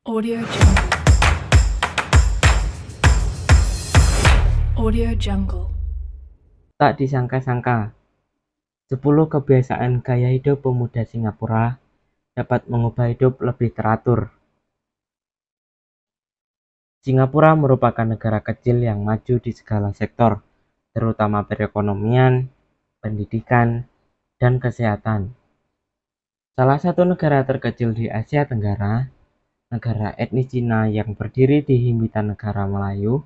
Audio Jungle. Audio Jungle. Tak disangka-sangka, 10 kebiasaan gaya hidup pemuda Singapura dapat mengubah hidup lebih teratur. Singapura merupakan negara kecil yang maju di segala sektor, terutama perekonomian, pendidikan, dan kesehatan. Salah satu negara terkecil di Asia Tenggara, negara etnis Cina yang berdiri di himpitan negara Melayu,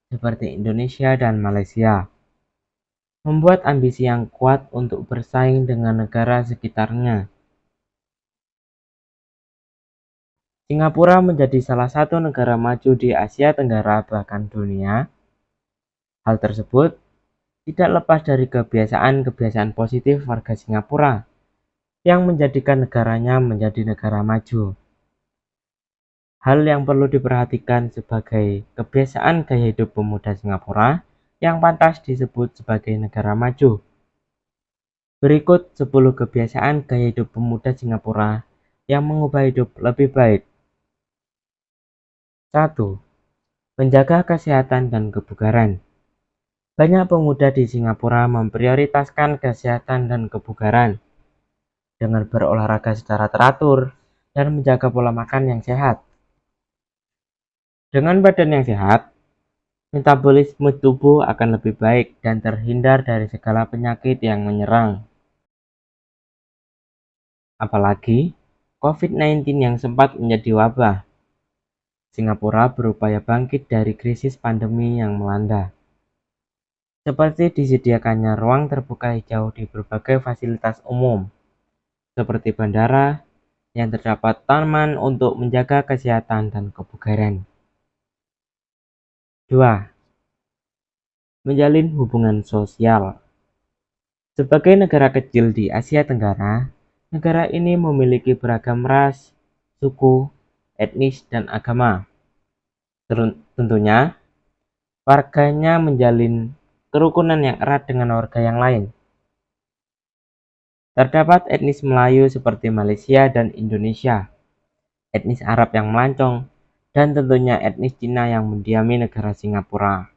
seperti Indonesia dan Malaysia, membuat ambisi yang kuat untuk bersaing dengan negara sekitarnya. Singapura menjadi salah satu negara maju di Asia Tenggara bahkan dunia. Hal tersebut tidak lepas dari kebiasaan-kebiasaan positif warga Singapura yang menjadikan negaranya menjadi negara maju. Hal yang perlu diperhatikan sebagai kebiasaan gaya hidup pemuda Singapura yang pantas disebut sebagai negara maju. Berikut 10 kebiasaan gaya hidup pemuda Singapura yang mengubah hidup lebih baik. 1. Menjaga kesehatan dan kebugaran. Banyak pemuda di Singapura memprioritaskan kesehatan dan kebugaran dengan berolahraga secara teratur dan menjaga pola makan yang sehat. Dengan badan yang sehat, metabolisme tubuh akan lebih baik dan terhindar dari segala penyakit yang menyerang. Apalagi COVID-19 yang sempat menjadi wabah. Singapura berupaya bangkit dari krisis pandemi yang melanda, seperti disediakannya ruang terbuka hijau di berbagai fasilitas umum, seperti bandara, yang terdapat taman untuk menjaga kesehatan dan kebugaran. 2. Menjalin hubungan sosial. Sebagai negara kecil di Asia Tenggara, negara ini memiliki beragam ras, suku, etnis, dan agama. Tentunya, warganya menjalin kerukunan yang erat dengan warga yang lain. Terdapat etnis Melayu seperti Malaysia dan Indonesia, etnis Arab yang melancong, dan tentunya etnis Cina yang mendiami negara Singapura.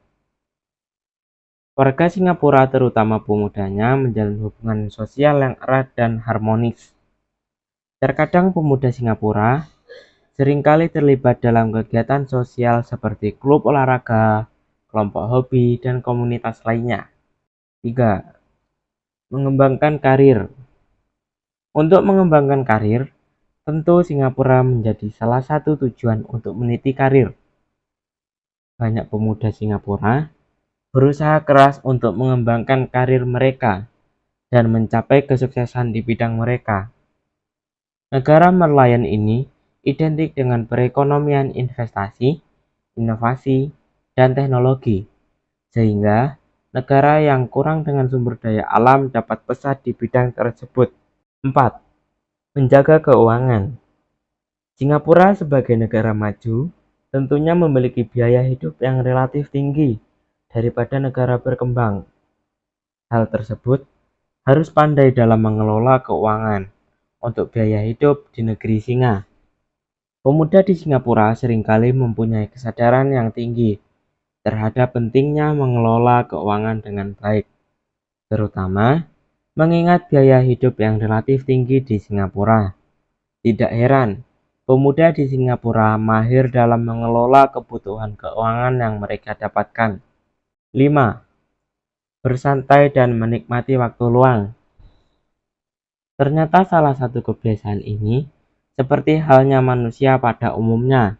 Warga Singapura, terutama pemudanya, menjalin hubungan sosial yang erat dan harmonis. Terkadang pemuda Singapura seringkali terlibat dalam kegiatan sosial seperti klub olahraga, kelompok hobi, dan komunitas lainnya. 3. Mengembangkan karir. Untuk mengembangkan karir, tentu Singapura menjadi salah satu tujuan untuk meniti karir. Banyak pemuda Singapura berusaha keras untuk mengembangkan karir mereka dan mencapai kesuksesan di bidang mereka. Negara nelayan ini identik dengan perekonomian investasi, inovasi, dan teknologi, sehingga negara yang kurang dengan sumber daya alam dapat pesat di bidang tersebut. 4. Menjaga keuangan. Singapura sebagai negara maju tentunya memiliki biaya hidup yang relatif tinggi daripada negara berkembang. Hal tersebut harus pandai dalam mengelola keuangan untuk biaya hidup di negeri singa. Pemuda di Singapura seringkali mempunyai kesadaran yang tinggi terhadap pentingnya mengelola keuangan dengan baik, terutama mengingat biaya hidup yang relatif tinggi di Singapura. Tidak heran, pemuda di Singapura mahir dalam mengelola kebutuhan keuangan yang mereka dapatkan. 5. Bersantai dan menikmati waktu luang. Ternyata salah satu kebiasaan ini, seperti halnya manusia pada umumnya,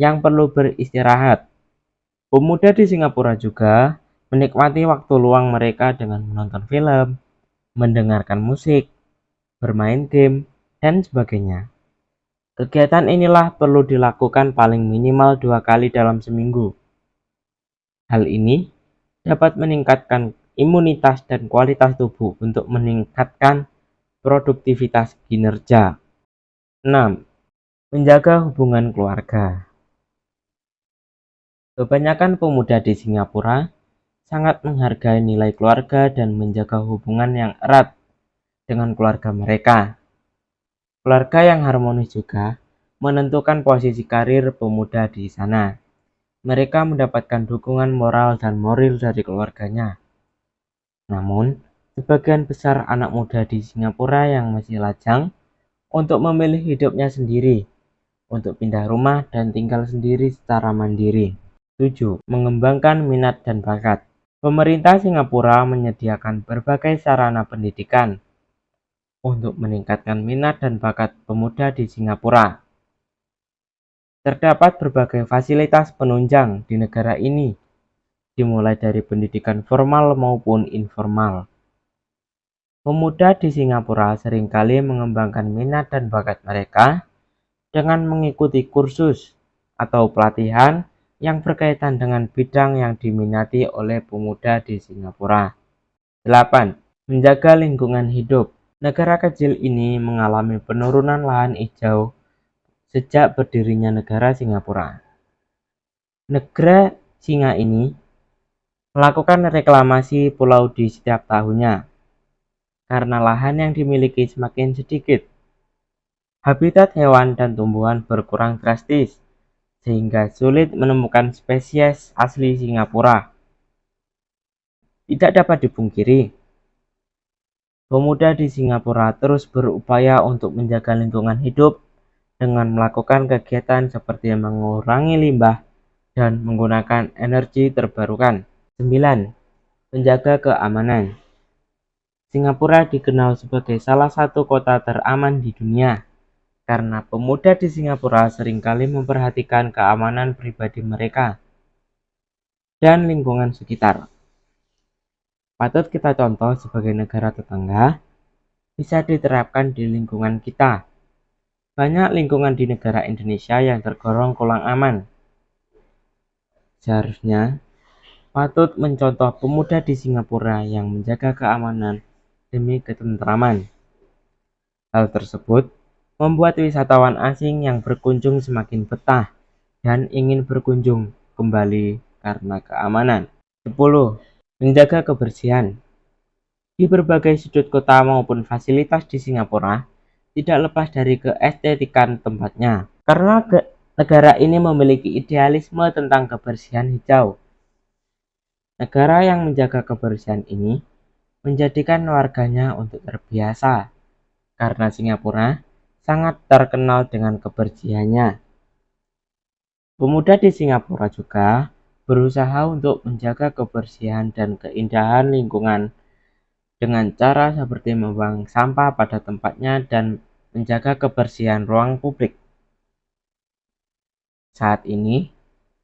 yang perlu beristirahat. Pemuda di Singapura juga menikmati waktu luang mereka dengan menonton film, mendengarkan musik, bermain game, dan sebagainya. Kegiatan inilah perlu dilakukan paling minimal 2 kali dalam seminggu. Hal ini dapat meningkatkan imunitas dan kualitas tubuh untuk meningkatkan produktivitas kinerja. 6. Menjaga hubungan keluarga. Kebanyakan pemuda di Singapura sangat menghargai nilai keluarga dan menjaga hubungan yang erat dengan keluarga mereka. Keluarga yang harmonis juga menentukan posisi karir pemuda di sana. Mereka mendapatkan dukungan moral dan moral dari keluarganya. Namun, sebagian besar anak muda di Singapura yang masih lajang untuk memilih hidupnya sendiri, untuk pindah rumah dan tinggal sendiri secara mandiri. 7. Mengembangkan minat dan bakat. Pemerintah Singapura menyediakan berbagai sarana pendidikan untuk meningkatkan minat dan bakat pemuda di Singapura. Terdapat berbagai fasilitas penunjang di negara ini, dimulai dari pendidikan formal maupun informal. Pemuda di Singapura seringkali mengembangkan minat dan bakat mereka dengan mengikuti kursus atau pelatihan yang berkaitan dengan bidang yang diminati oleh pemuda di Singapura. 8. Menjaga lingkungan hidup. Negara kecil ini mengalami penurunan lahan hijau sejak berdirinya negara Singapura. Negara Singa ini melakukan reklamasi pulau di setiap tahunnya karena lahan yang dimiliki semakin sedikit. Habitat hewan dan tumbuhan berkurang drastis, sehingga sulit menemukan spesies asli Singapura. Tidak dapat dipungkiri, pemuda di Singapura terus berupaya untuk menjaga lingkungan hidup dengan melakukan kegiatan seperti mengurangi limbah dan menggunakan energi terbarukan. 9. Menjaga keamanan. Singapura dikenal sebagai salah satu kota teraman di dunia karena pemuda di Singapura seringkali memperhatikan keamanan pribadi mereka dan lingkungan sekitar. Patut kita contoh sebagai negara tetangga, bisa diterapkan di lingkungan kita. Banyak lingkungan di negara Indonesia yang tergolong kurang aman. Seharusnya patut mencontoh pemuda di Singapura yang menjaga keamanan demi ketentraman. Hal tersebut membuat wisatawan asing yang berkunjung semakin betah dan ingin berkunjung kembali karena keamanan. 10. Menjaga kebersihan. Di berbagai sudut kota maupun fasilitas di Singapura tidak lepas dari keestetikan tempatnya. Karena negara ini memiliki idealisme tentang kebersihan hijau. Negara yang menjaga kebersihan ini menjadikan warganya untuk terbiasa karena Singapura sangat terkenal dengan kebersihannya. Pemuda di Singapura juga berusaha untuk menjaga kebersihan dan keindahan lingkungan dengan cara seperti membuang sampah pada tempatnya dan menjaga kebersihan ruang publik. Saat ini,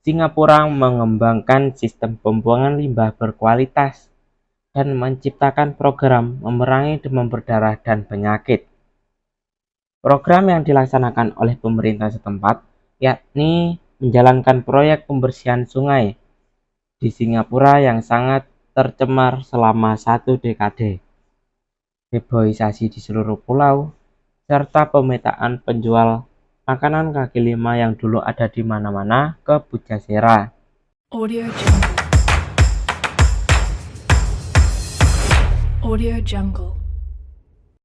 Singapura mengembangkan sistem pembuangan limbah berkualitas dan menciptakan program memerangi demam berdarah dan penyakit. Program yang dilaksanakan oleh pemerintah setempat yakni menjalankan proyek pembersihan sungai di Singapura yang sangat tercemar selama 1 dekade, reboisasi di seluruh pulau, serta pemetaan penjual makanan kaki lima yang dulu ada di mana-mana ke Pujasera. Audio Jungle. Audio Jungle.